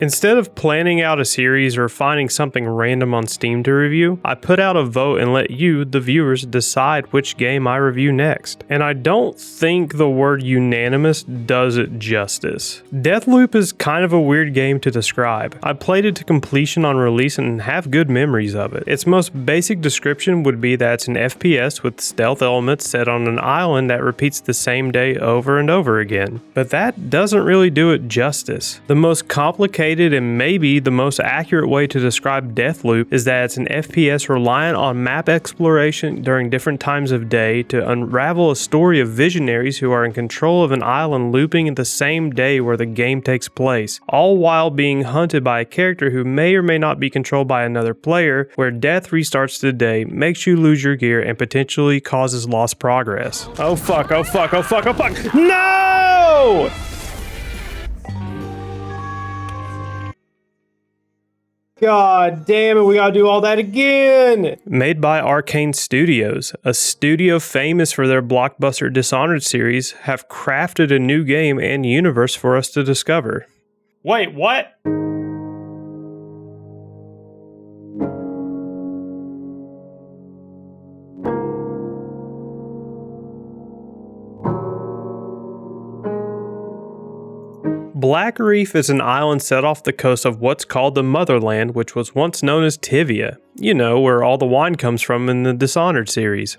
Instead of planning out a series or finding something random on Steam to review, I put out a vote and let you, the viewers, decide which game I review next. And I don't think the word unanimous does it justice. Deathloop is kind of a weird game to describe. I played it to completion on release and have good memories of it. Its most basic description would be that it's an FPS with stealth elements set on an island that repeats the same day over and over again. But that doesn't really do it justice. The most complicated and maybe the most accurate way to describe Deathloop is that it's an FPS reliant on map exploration during different times of day to unravel a story of visionaries who are in control of an island looping at the same day where the game takes place, all while being hunted by a character who may or may not be controlled by another player, where death restarts the day, makes you lose your gear, and potentially causes lost progress. Oh fuck, oh fuck, oh fuck, oh fuck! No! God damn it, we gotta do all that again! Made by Arkane Studios, a studio famous for their blockbuster Dishonored series, have crafted a new game and universe for us to discover. Wait, what? Blackreef is an island set off the coast of what's called the Motherland, which was once known as Tivia. You know, where all the wine comes from in the Dishonored series.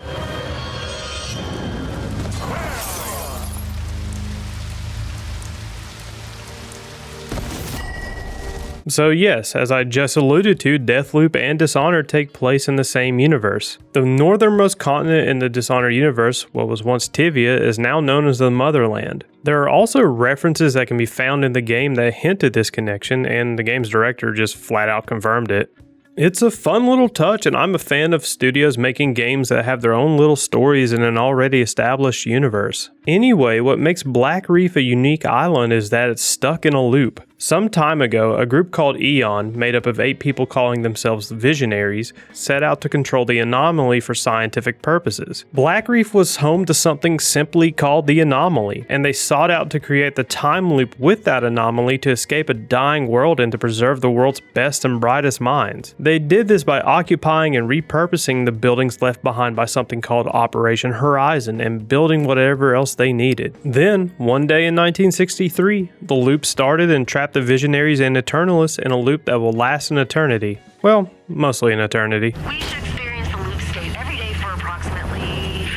So yes, as I just alluded to, Deathloop and Dishonored take place in the same universe. The northernmost continent in the Dishonored universe, what was once Tivia, is now known as the Motherland. There are also references that can be found in the game that hint at this connection, and the game's director just flat out confirmed it. It's a fun little touch, and I'm a fan of studios making games that have their own little stories in an already established universe. Anyway, what makes Blackreef a unique island is that it's stuck in a loop. Some time ago, a group called Eon, made up of 8 people calling themselves Visionaries, set out to control the anomaly for scientific purposes. Blackreef was home to something simply called the anomaly, and they sought out to create the time loop with that anomaly to escape a dying world and to preserve the world's best and brightest minds. They did this by occupying and repurposing the buildings left behind by something called Operation Horizon and building whatever else they needed. Then, one day in 1963, the loop started and trapped the Visionaries and Eternalists in a loop that will last an eternity. Well, mostly an eternity. We should experience the loop state every day for approximately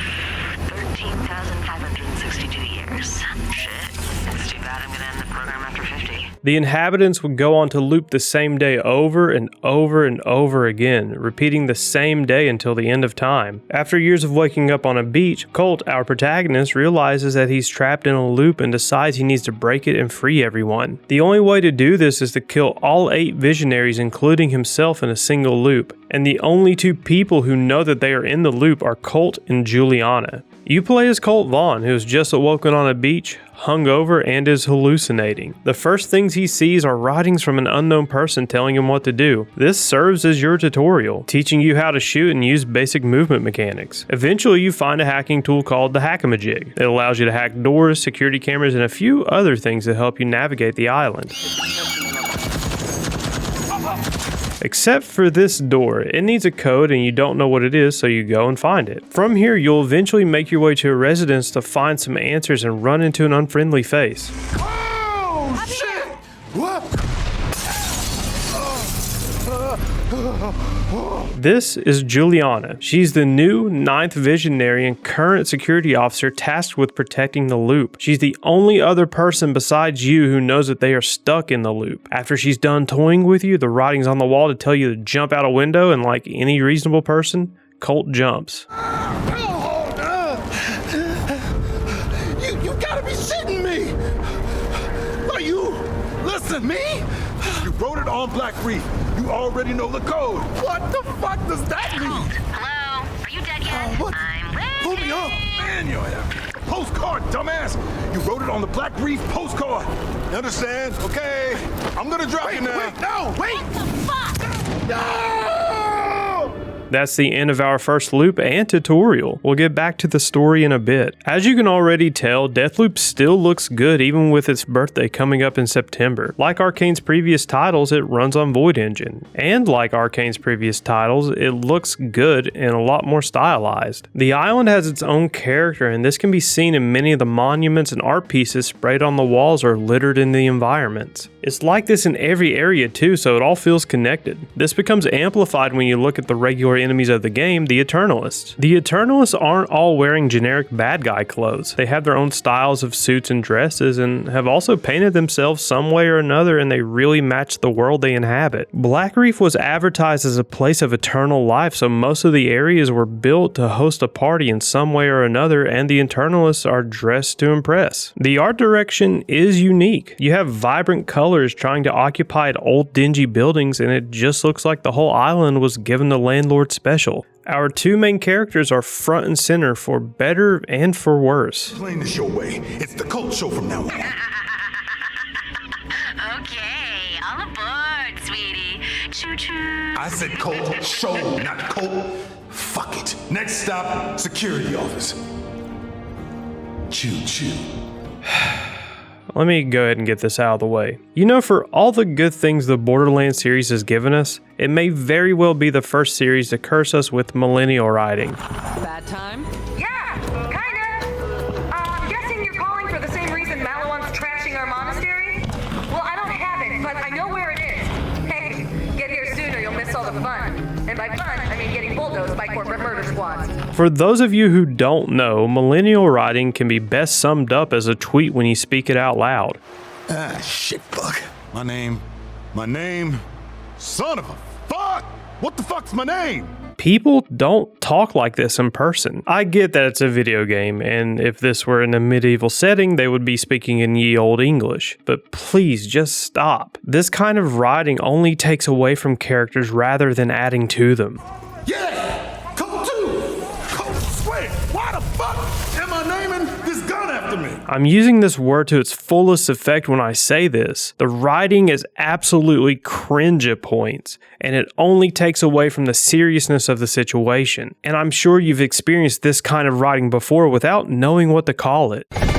13,562 years. Shit, it's too bad I'm gonna end the program after 50. The inhabitants would go on to loop the same day over and over and over again, repeating the same day until the end of time. After years of waking up on a beach, Colt, our protagonist, realizes that he's trapped in a loop and decides he needs to break it and free everyone. The only way to do this is to kill all 8 Visionaries, including himself, in a single loop. And the only 2 people who know that they are in the loop are Colt and Juliana. You play as Colt Vaughn, who has just awoken on a beach, hungover, and is hallucinating. The first things he sees are writings from an unknown person telling him what to do. This serves as your tutorial, teaching you how to shoot and use basic movement mechanics. Eventually, you find a hacking tool called the Hack-a-Majig. It allows you to hack doors, security cameras, and a few other things that help you navigate the island. Except for this door, it needs a code and you don't know what it is, so you go and find it. From here, you'll eventually make your way to a residence to find some answers and run into an unfriendly face. Oh, shit! What? This is Juliana. She's the new 9th Visionary and current security officer tasked with protecting the loop. She's the only other person besides you who knows that they are stuck in the loop. After she's done toying with you, the writing's on the wall to tell you to jump out a window, and like any reasonable person, Colt jumps. You gotta be shitting me! Are you? Listen, me? You wrote it on Blackreef. You already know the code. What the fuck does that mean? Hello? Are you dead yet? What? I'm ready. Pull me up. Man, you're a postcard, dumbass. You wrote it on the Blackreef postcard. You understand? Okay. I'm gonna drop you now. Wait, no, wait. What the fuck? No! That's the end of our first loop and tutorial. We'll get back to the story in a bit. As you can already tell, Deathloop still looks good even with its birthday coming up in September. Like Arkane's previous titles, it runs on Void Engine. And like Arkane's previous titles, it looks good and a lot more stylized. The island has its own character, and this can be seen in many of the monuments and art pieces sprayed on the walls or littered in the environments. It's like this in every area too, so it all feels connected. This becomes amplified when you look at the regular enemies of the game, the Eternalists. The Eternalists aren't all wearing generic bad guy clothes. They have their own styles of suits and dresses and have also painted themselves some way or another, and they really match the world they inhabit. Blackreef was advertised as a place of eternal life, so most of the areas were built to host a party in some way or another, and the Eternalists are dressed to impress. The art direction is unique. You have vibrant colors trying to occupy old dingy buildings, and it just looks like the whole island was given the landlord special. Our two main characters are front and center for better and for worse. Playing this your way. It's the Colt show from now on. Okay, all aboard, sweetie. Choo-choo. I said Colt show, not Colt. Fuck it. Next stop, security office. Choo-choo. Let me go ahead and get this out of the way. You know, for all the good things the Borderlands series has given us, it may very well be the first series to curse us with millennial riding. Bad time? Yeah, kinda. I'm guessing you're calling for the same reason Maliwan's trashing our monastery? Well, I don't have it, but I know where it is. Hey, get here soon or you'll miss all the fun. And by fun, I mean getting bulldozed by corporate murder squads. For those of you who don't know, millennial riding can be best summed up as a tweet when you speak it out loud. Ah, shit, fuck. My name, son of a fuck! What the fuck's my name? People don't talk like this in person. I get that it's a video game, and if this were in a medieval setting, they would be speaking in ye old English. But please, just stop. This kind of writing only takes away from characters rather than adding to them. Yeah! Colt 2! Colt Square! Why the fuck am I naming this gun after me? I'm using this word to its fullest effect when I say this. The writing is absolutely cringe at points, and it only takes away from the seriousness of the situation. And I'm sure you've experienced this kind of writing before without knowing what to call it. Welcome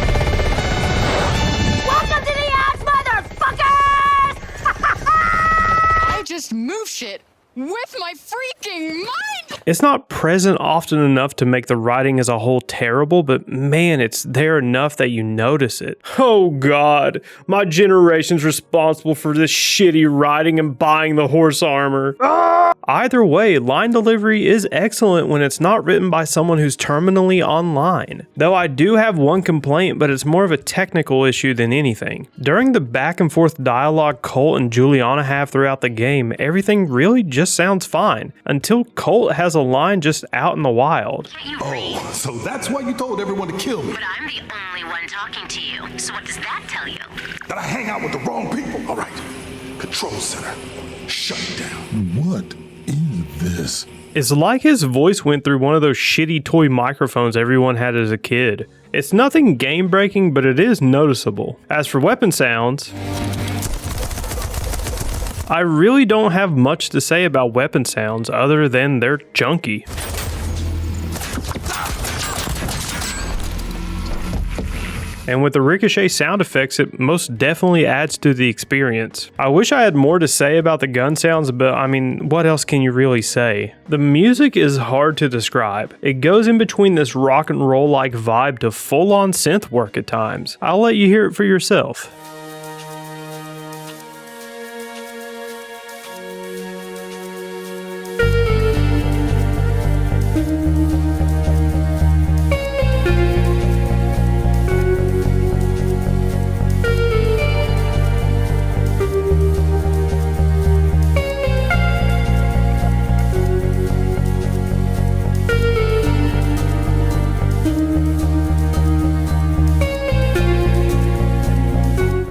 to the ass, motherfuckers! I just move shit with my freaking mind! It's not present often enough to make the writing as a whole terrible, but man, it's there enough that you notice it. Oh god, my generation's responsible for this shitty writing and buying the horse armor. Either way, line delivery is excellent when it's not written by someone who's terminally online. Though I do have one complaint, but it's more of a technical issue than anything. During the back and forth dialogue Colt and Juliana have throughout the game, everything really just sounds fine, until Colt has a line just out in the wild. Can't you read? Oh, so that's why you told everyone to kill me. But I'm the only one talking to you. So what does that tell you? That I hang out with the wrong people. All right. Control center. Shut it down. What is this? It's like his voice went through one of those shitty toy microphones everyone had as a kid. It's nothing game breaking, but it is noticeable. As for weapon sounds, I really don't have much to say about weapon sounds other than they're junky. And with the ricochet sound effects, it most definitely adds to the experience. I wish I had more to say about the gun sounds, but I mean, what else can you really say? The music is hard to describe. It goes in between this rock and roll like vibe to full on synth work at times. I'll let you hear it for yourself.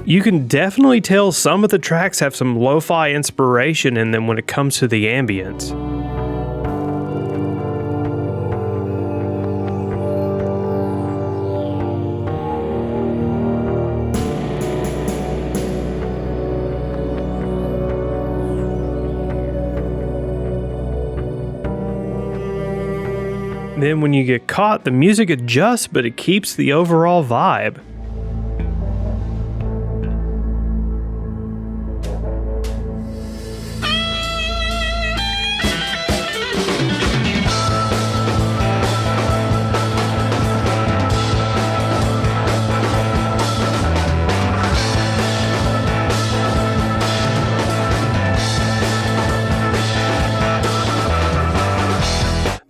You can definitely tell some of the tracks have some lo-fi inspiration in them when it comes to the ambience. Then when you get caught, the music adjusts, but it keeps the overall vibe.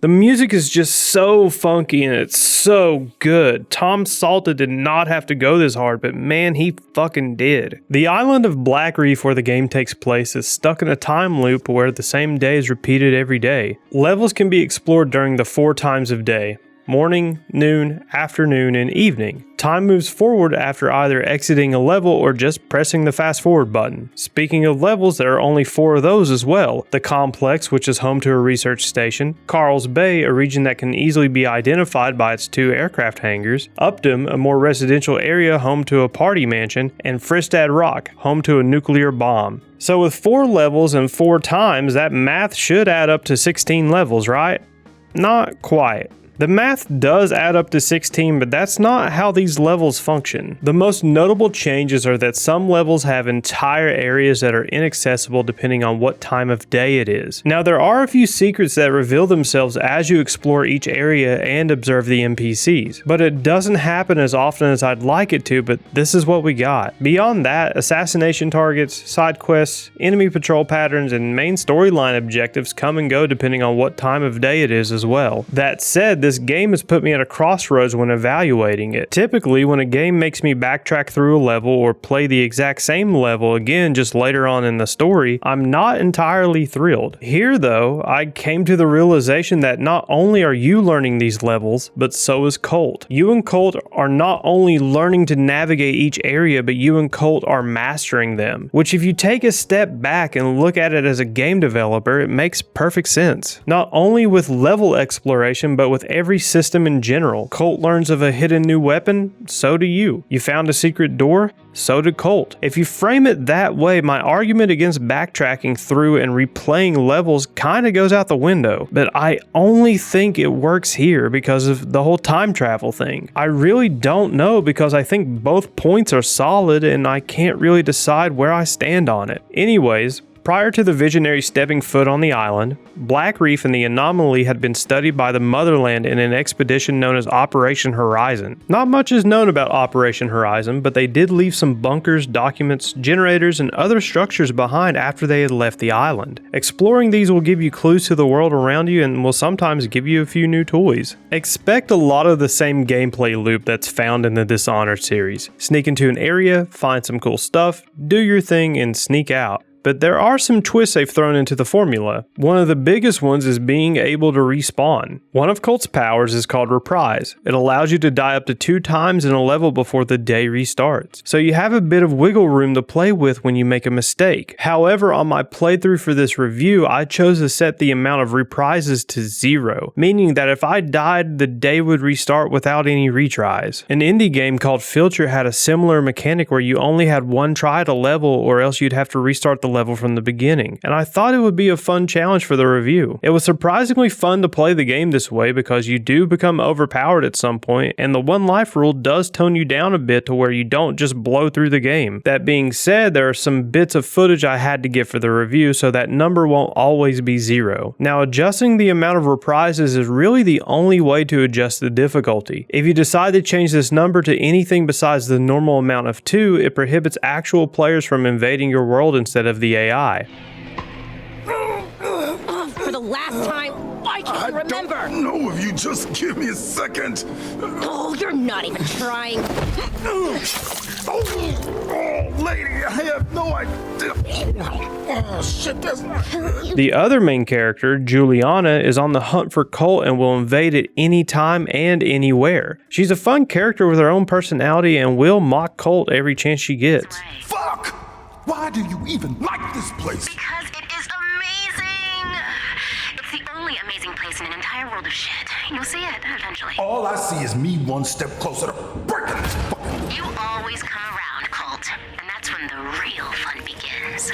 The music is just so funky and it's so good. Tom Salta did not have to go this hard, but man, he fucking did. The island of Blackreef, where the game takes place, is stuck in a time loop where the same day is repeated every day. Levels can be explored during the 4 times of day: morning, noon, afternoon, and evening. Time moves forward after either exiting a level or just pressing the fast forward button. Speaking of levels, there are only 4 of those as well. The Complex, which is home to a research station; Carl's Bay, a region that can easily be identified by its 2 aircraft hangars; Upton, a more residential area home to a party mansion; and Fristad Rock, home to a nuclear bomb. So with 4 levels and 4 times, that math should add up to 16 levels, right? Not quite. The math does add up to 16, but that's not how these levels function. The most notable changes are that some levels have entire areas that are inaccessible depending on what time of day it is. Now, there are a few secrets that reveal themselves as you explore each area and observe the NPCs, but it doesn't happen as often as I'd like it to, but this is what we got. Beyond that, assassination targets, side quests, enemy patrol patterns, and main storyline objectives come and go depending on what time of day it is as well. That said, this game has put me at a crossroads when evaluating it. Typically, when a game makes me backtrack through a level or play the exact same level again just later on in the story, I'm not entirely thrilled. Here though, I came to the realization that not only are you learning these levels, but so is Colt. You and Colt are not only learning to navigate each area, but you and Colt are mastering them, which if you take a step back and look at it as a game developer, it makes perfect sense. Not only with level exploration, but with every system in general. Colt learns of a hidden new weapon, so do you. You found a secret door, so did Colt. If you frame it that way, my argument against backtracking through and replaying levels kinda goes out the window, but I only think it works here because of the whole time travel thing. I really don't know because I think both points are solid and I can't really decide where I stand on it. Anyways, prior to the Visionary stepping foot on the island, Blackreef and the Anomaly had been studied by the Motherland in an expedition known as Operation Horizon. Not much is known about Operation Horizon, but they did leave some bunkers, documents, generators, and other structures behind after they had left the island. Exploring these will give you clues to the world around you and will sometimes give you a few new toys. Expect a lot of the same gameplay loop that's found in the Dishonored series. Sneak into an area, find some cool stuff, do your thing, and sneak out. But there are some twists they've thrown into the formula. One of the biggest ones is being able to respawn. One of Colt's powers is called Reprise. It allows you to die up to 2 times in a level before the day restarts. So you have a bit of wiggle room to play with when you make a mistake. However, on my playthrough for this review, I chose to set the amount of reprises to 0, meaning that if I died, the day would restart without any retries. An indie game called Filter had a similar mechanic where you only had 1 try at a level or else you'd have to restart the level from the beginning, and I thought it would be a fun challenge for the review. It was surprisingly fun to play the game this way because you do become overpowered at some point, and the 1 life rule does tone you down a bit to where you don't just blow through the game. That being said, there are some bits of footage I had to get for the review, so that number won't always be 0. Now, adjusting the amount of reprises is really the only way to adjust the difficulty. If you decide to change this number to anything besides the normal amount of 2, it prohibits actual players from invading your world instead of the AI. For the last time, I can remember. I don't know if you just give me a second. Oh, you're not even trying. Oh, lady, I have no idea. Oh, shit, that's not good. The other main character, Juliana, is on the hunt for Colt and will invade at any time and anywhere. She's a fun character with her own personality and will mock Colt every chance she gets. Fuck! Why do you even like this place? Because it is amazing! It's the only amazing place in an entire world of shit. You'll see it eventually. All I see is me one step closer to breaking this fucking... You always come around, Colt. And that's when the real fun begins.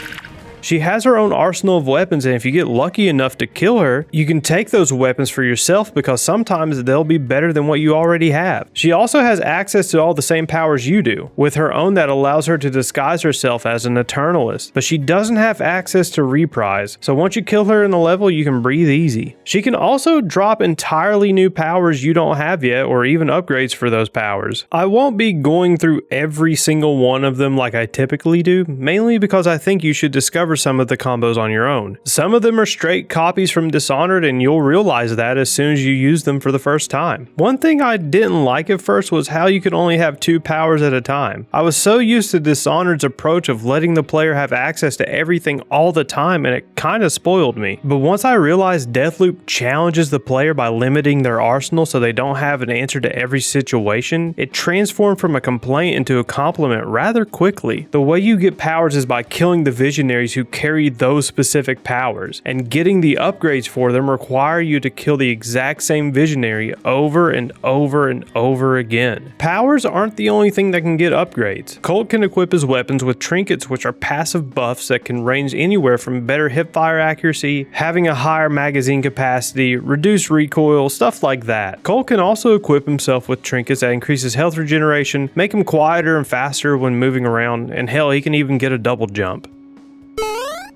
She has her own arsenal of weapons, and if you get lucky enough to kill her, you can take those weapons for yourself because sometimes they'll be better than what you already have. She also has access to all the same powers you do, with her own that allows her to disguise herself as an Eternalist, but she doesn't have access to reprise, so once you kill her in the level, you can breathe easy. She can also drop entirely new powers you don't have yet, or even upgrades for those powers. I won't be going through every single one of them like I typically do, mainly because I think you should discover some of the combos on your own. Some of them are straight copies from Dishonored, and you'll realize that as soon as you use them for the first time. One thing I didn't like at first was how you could only have 2 powers at a time. I was so used to Dishonored's approach of letting the player have access to everything all the time, and it kinda spoiled me. But once I realized Deathloop challenges the player by limiting their arsenal so they don't have an answer to every situation, it transformed from a complaint into a compliment rather quickly. The way you get powers is by killing the visionaries who carry those specific powers, and getting the upgrades for them require you to kill the exact same visionary over and over and over again. Powers aren't the only thing that can get upgrades. Colt can equip his weapons with trinkets, which are passive buffs that can range anywhere from better hipfire accuracy, having a higher magazine capacity, reduced recoil, stuff like that. Colt can also equip himself with trinkets that increases health regeneration, make him quieter and faster when moving around, and hell, he can even get a double jump.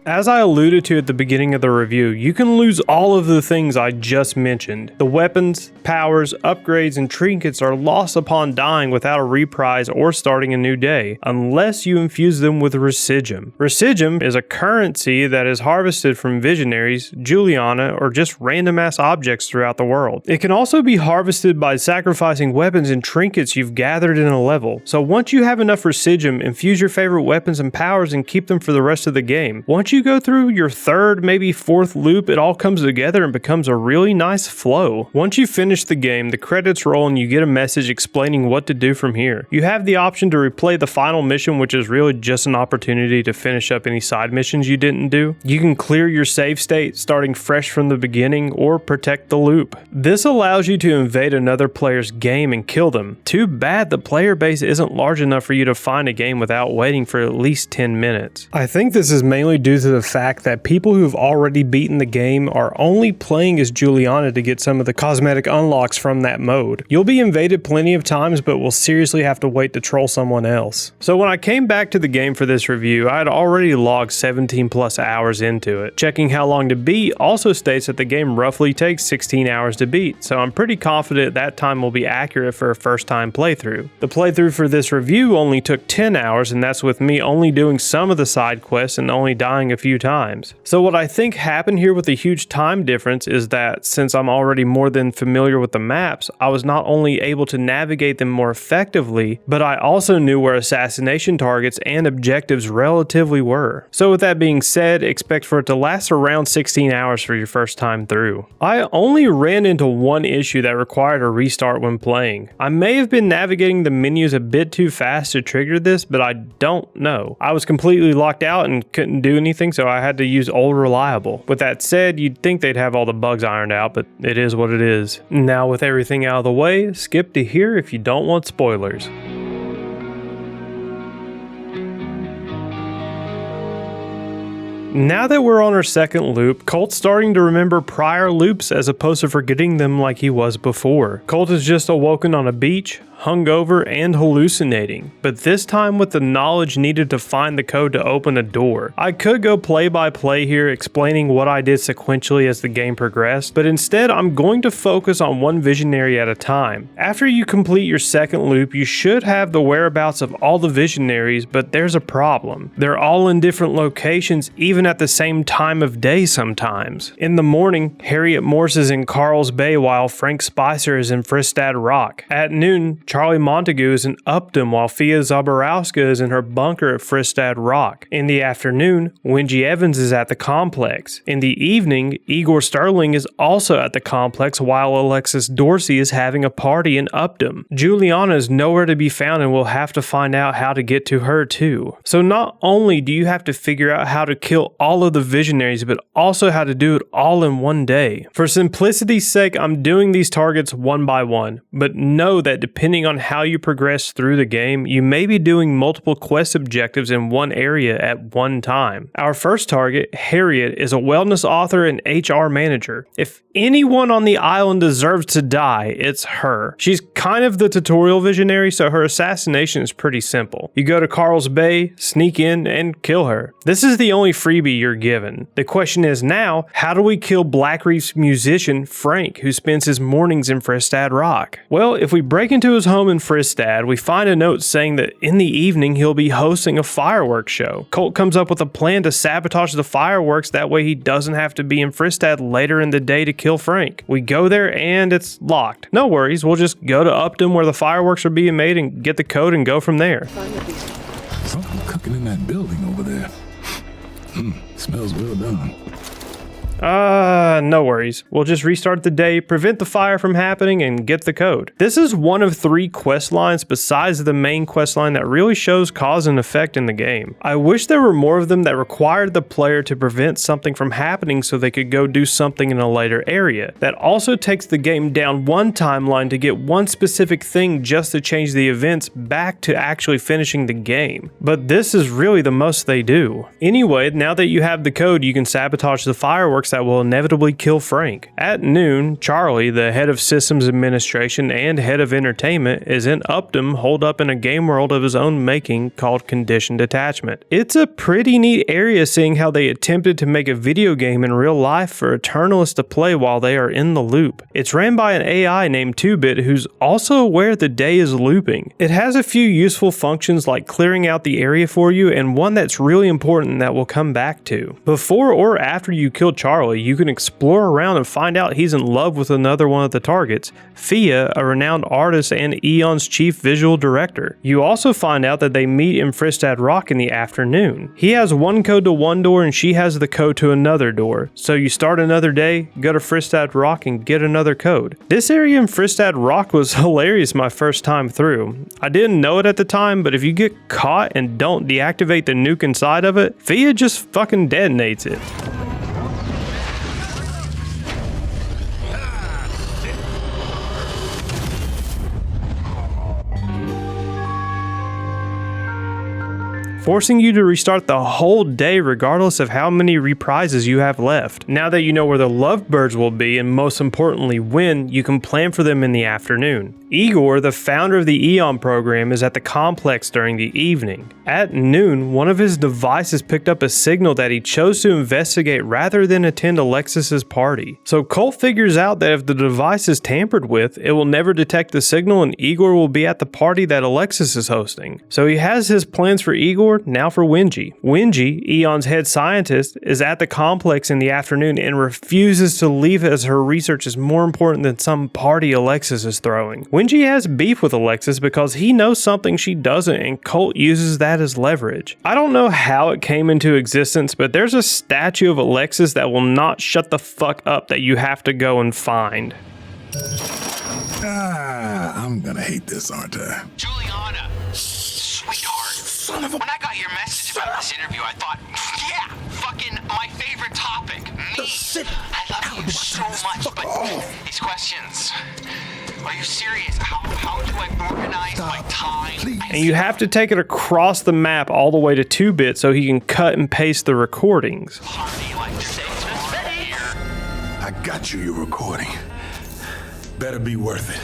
As I alluded to at the beginning of the review, you can lose all of the things I just mentioned. The weapons, powers, upgrades, and trinkets are lost upon dying without a reprise or starting a new day, unless you infuse them with Residuum. Residuum is a currency that is harvested from visionaries, Juliana, or just random ass objects throughout the world. It can also be harvested by sacrificing weapons and trinkets you've gathered in a level. So once you have enough Residuum, infuse your favorite weapons and powers and keep them for the rest of the game. Once you go through your 3rd, maybe 4th loop, it all comes together and becomes a really nice flow. Once you finish the game, the credits roll and you get a message explaining what to do from here. You have the option to replay the final mission, which is really just an opportunity to finish up any side missions you didn't do. You can clear your save state, starting fresh from the beginning, or protect the loop. This allows you to invade another player's game and kill them. Too bad the player base isn't large enough for you to find a game without waiting for at least 10 minutes. I think this is mainly due to the fact that people who've already beaten the game are only playing as Juliana to get some of the cosmetic unlocks from that mode. You'll be invaded plenty of times, but will seriously have to wait to troll someone else. So when I came back to the game for this review, I had already logged 17 plus hours into it. Checking how long to beat also states that the game roughly takes 16 hours to beat, so I'm pretty confident that time will be accurate for a first time playthrough. The playthrough for this review only took 10 hours, and that's with me only doing some of the side quests and only dying a few times. So what I think happened here with the huge time difference is that since I'm already more than familiar with the maps, I was not only able to navigate them more effectively, but I also knew where assassination targets and objectives relatively were. So with that being said, expect for it to last around 16 hours for your first time through. I only ran into one issue that required a restart when playing. I may have been navigating the menus a bit too fast to trigger this, but I don't know. I was completely locked out and couldn't do anything, so I had to use Old Reliable. With that said, you'd think they'd have all the bugs ironed out, but it is what it is. Now with everything out of the way, skip to here if you don't want spoilers. Now that we're on our 2nd loop, Colt's starting to remember prior loops as opposed to forgetting them like he was before. Colt is just awoken on a beach, hungover, and hallucinating, but this time with the knowledge needed to find the code to open a door. I could go play by play here explaining what I did sequentially as the game progressed, but instead I'm going to focus on one visionary at a time. After you complete your 2nd loop, you should have the whereabouts of all the visionaries, but there's a problem. They're all in different locations, even at the same time of day sometimes. In the morning, Harriet Morse is in Carl's Bay while Frank Spicer is in Fristad Rock. At noon, Charlie Montague is in Upton while Fia Zaborowska is in her bunker at Fristad Rock. In the afternoon, Wengie Evans is at the complex. In the evening, Igor Sterling is also at the complex while Alexis Dorsey is having a party in Upton. Juliana is nowhere to be found and we'll have to find out how to get to her too. So not only do you have to figure out how to kill kill all of the visionaries, but also how to do it all in one day. For simplicity's sake, I'm doing these targets one by one, but know that depending on how you progress through the game, you may be doing multiple quest objectives in one area at one time. Our first target, Harriet, is a wellness author and HR manager. If anyone on the island deserves to die, it's her. She's kind of the tutorial visionary, so her assassination is pretty simple. You go to Carl's Bay, sneak in, and kill her. This is the only freebie you're given. The question is now, how do we kill Blackreef's musician, Frank, who spends his mornings in Fristad Rock? Well, if we break into his home in Fristad, we find a note saying that in the evening he'll be hosting a fireworks show. Colt comes up with a plan to sabotage the fireworks, that way he doesn't have to be in Fristad later in the day to kill Frank. We go there and it's locked. No worries, we'll just go to Upton where the fireworks are being made and get the code and go from there. Something cooking in that building over there. Smells well done. No worries. We'll just restart the day, prevent the fire from happening, and get the code. This is one of 3 quest lines besides the main quest line that really shows cause and effect in the game. I wish there were more of them that required the player to prevent something from happening so they could go do something in a later area. That also takes the game down one timeline to get one specific thing just to change the events back to actually finishing the game. But this is really the most they do. Anyway, now that you have the code, you can sabotage the fireworks that will inevitably kill Frank. At noon, Charlie, the head of systems administration and head of entertainment, is in Upton holed up in a game world of his own making called Conditioned Attachment. It's a pretty neat area seeing how they attempted to make a video game in real life for Eternalists to play while they are in the loop. It's ran by an AI named 2-Bit who's also aware the day is looping. It has a few useful functions like clearing out the area for you and one that's really important that we'll come back to. Before or after you kill Charlie, you can explore around and find out he's in love with another one of the targets, Fia, a renowned artist and Eon's chief visual director. You also find out that they meet in Fristad Rock in the afternoon. He has one code to one door and she has the code to another door. So you start another day, go to Fristad Rock and get another code. This area in Fristad Rock was hilarious my first time through. I didn't know it at the time, but if you get caught and don't deactivate the nuke inside of it, Fia just fucking detonates it. Forcing you to restart the whole day regardless of how many reprises you have left. Now that you know where the lovebirds will be and most importantly when, you can plan for them in the afternoon. Igor, the founder of the Eon program, is at the complex during the evening. At noon, one of his devices picked up a signal that he chose to investigate rather than attend Alexis's party. So Colt figures out that if the device is tampered with, it will never detect the signal and Igor will be at the party that Alexis is hosting. So he has his plans for Igor, now for Wenji. Wenji, Eon's head scientist, is at the complex in the afternoon and refuses to leave as her research is more important than some party Alexis is throwing. Wenji has beef with Alexis because he knows something she doesn't and Colt uses that as leverage. I don't know how it came into existence, but there's a statue of Alexis that will not shut the fuck up that you have to go and find. I'm gonna hate this, aren't I? Juliana, sweetheart. Son of a... When I got your message about this interview, I thought, yeah, fucking my favorite topic. Me. Sit I love you so much, but these questions. Are you serious? How do I organize my time? Please. And you have to take it across the map all the way to 2-Bit so he can cut and paste the recordings. I got you your recording. Better be worth it,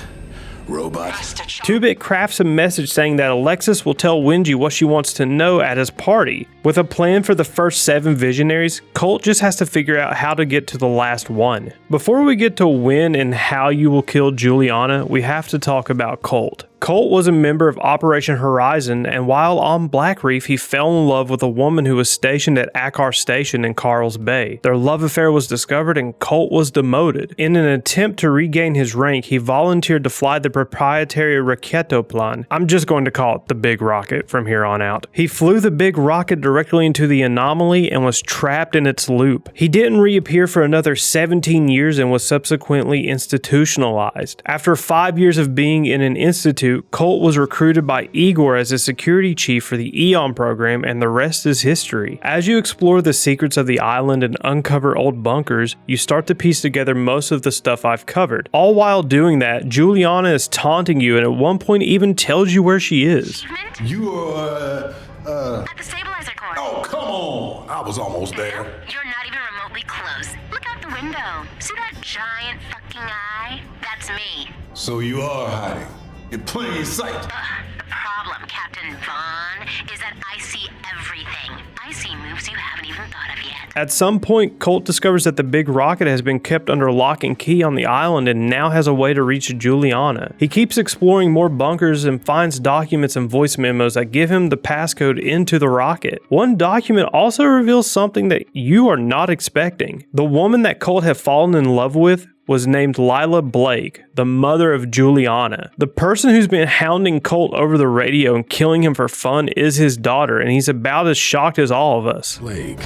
robot. 2-Bit crafts a message saying that Alexis will tell Wenji what she wants to know at his party. With a plan for the first 7 visionaries, Colt just has to figure out how to get to the last one. Before we get to when and how you will kill Juliana, we have to talk about Colt. Colt was a member of Operation Horizon, and while on Blackreef, he fell in love with a woman who was stationed at Akar Station in Carl's Bay. Their love affair was discovered and Colt was demoted. In an attempt to regain his rank, he volunteered to fly the proprietary Raketoplan. I'm just going to call it the Big Rocket from here on out. He flew the Big Rocket directly into the anomaly and was trapped in its loop. He didn't reappear for another 17 years and was subsequently institutionalized. After 5 years of being in an institute, to, Colt was recruited by Igor as a security chief for the Eon program, and the rest is history. As you explore the secrets of the island and uncover old bunkers, you start to piece together most of the stuff I've covered. All while doing that, Juliana is taunting you and at one point even tells you where she is. You are, At the stabilizer core. Oh, come on. I was almost there. You're not even remotely close. Look out the window. See that giant fucking eye? That's me. So you are hiding. In plain sight. The problem, Captain Vaughn, is that I see everything. I see moves you haven't even thought of yet. At some point, Colt discovers that the big rocket has been kept under lock and key on the island and now has a way to reach Juliana. He keeps exploring more bunkers and finds documents and voice memos that give him the passcode into the rocket. One document also reveals something that you are not expecting. The woman that Colt had fallen in love with was named Lila Blake, the mother of Juliana. The person who's been hounding Colt over the radio and killing him for fun is his daughter, and he's about as shocked as all of us. Blake.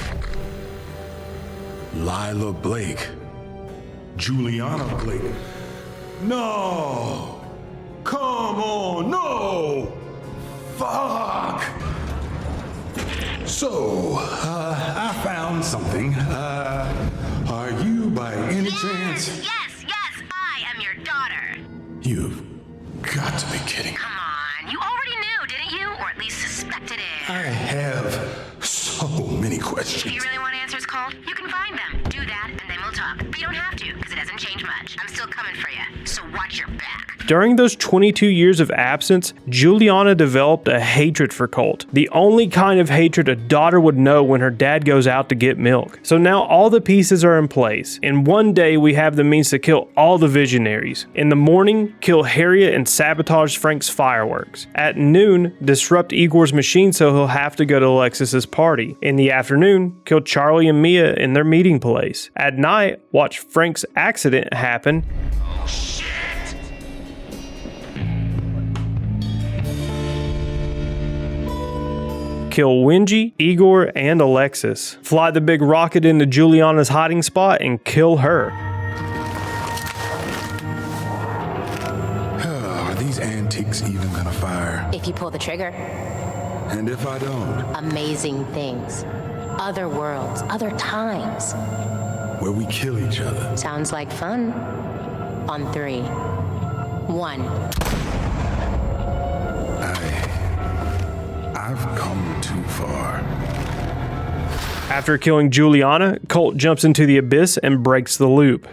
Lila Blake. Juliana Blake. No! Come on, no! Fuck! So, I found something. Are you by any chance? Yes, I am your daughter. You've got to be kidding. Come on, you already knew, didn't you? Or at least suspected it. I have so many questions. If you really want answers, Colt, you can find them. Do that, and then we'll talk. But you don't have to, because it doesn't change much. I'm still coming for you, so watch your back. During those 22 years of absence, Juliana developed a hatred for Colt. The only kind of hatred a daughter would know when her dad goes out to get milk. So now all the pieces are in place. In one day, we have the means to kill all the visionaries. In the morning, kill Harriet and sabotage Frank's fireworks. At noon, disrupt Igor's machine so he'll have to go to Alexis's party. In the afternoon, kill Charlie and Mia in their meeting place. At night, watch Frank's accident happen. Kill Wenji, Igor, and Alexis. Fly the big rocket into Juliana's hiding spot and kill her. Are these antiques even gonna fire? If you pull the trigger, And if I don't? amazing things. Other worlds, other times. Where we kill each other? Sounds like fun. On 3. 1. I've come too far. After killing Juliana, Colt jumps into the abyss and breaks the loop.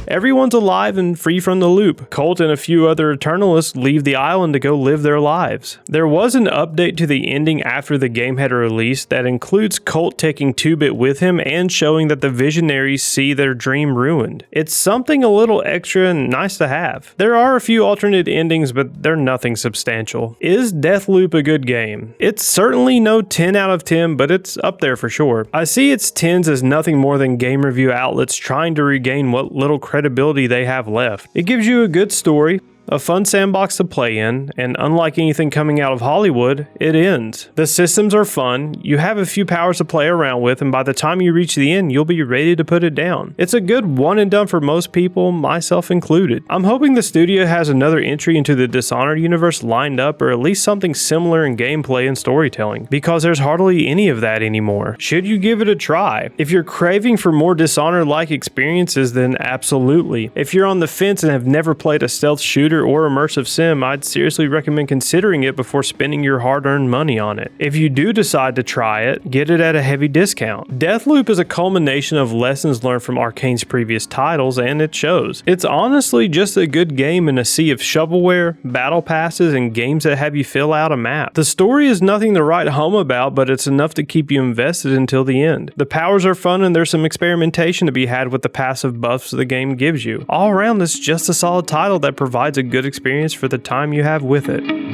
Everyone's alive and free from the loop. Colt and a few other Eternalists leave the island to go live their lives. There was an update to the ending after the game had released that includes Colt taking 2-Bit with him and showing that the Visionaries see their dream ruined. It's something a little extra and nice to have. There are a few alternate endings, but they're nothing substantial. Is Deathloop a good game? It's certainly no 10 out of 10, but it's up there for sure. I see its 10s as nothing more than game review outlets trying to regain what little credibility they have left. It gives you a good story, a fun sandbox to play in, and unlike anything coming out of Hollywood, it ends. The systems are fun, you have a few powers to play around with, and by the time you reach the end, you'll be ready to put it down. It's a good one and done for most people, myself included. I'm hoping the studio has another entry into the Dishonored universe lined up, or at least something similar in gameplay and storytelling, because there's hardly any of that anymore. Should you give it a try? If you're craving for more Dishonored-like experiences, then absolutely. If you're on the fence and have never played a stealth shooter or immersive sim, I'd seriously recommend considering it before spending your hard-earned money on it. If you do decide to try it, get it at a heavy discount. Deathloop is a culmination of lessons learned from Arkane's previous titles, and it shows. It's honestly just a good game in a sea of shovelware, battle passes, and games that have you fill out a map. The story is nothing to write home about, but it's enough to keep you invested until the end. The powers are fun, and there's some experimentation to be had with the passive buffs the game gives you. All around, it's just a solid title that provides a good experience for the time you have with it.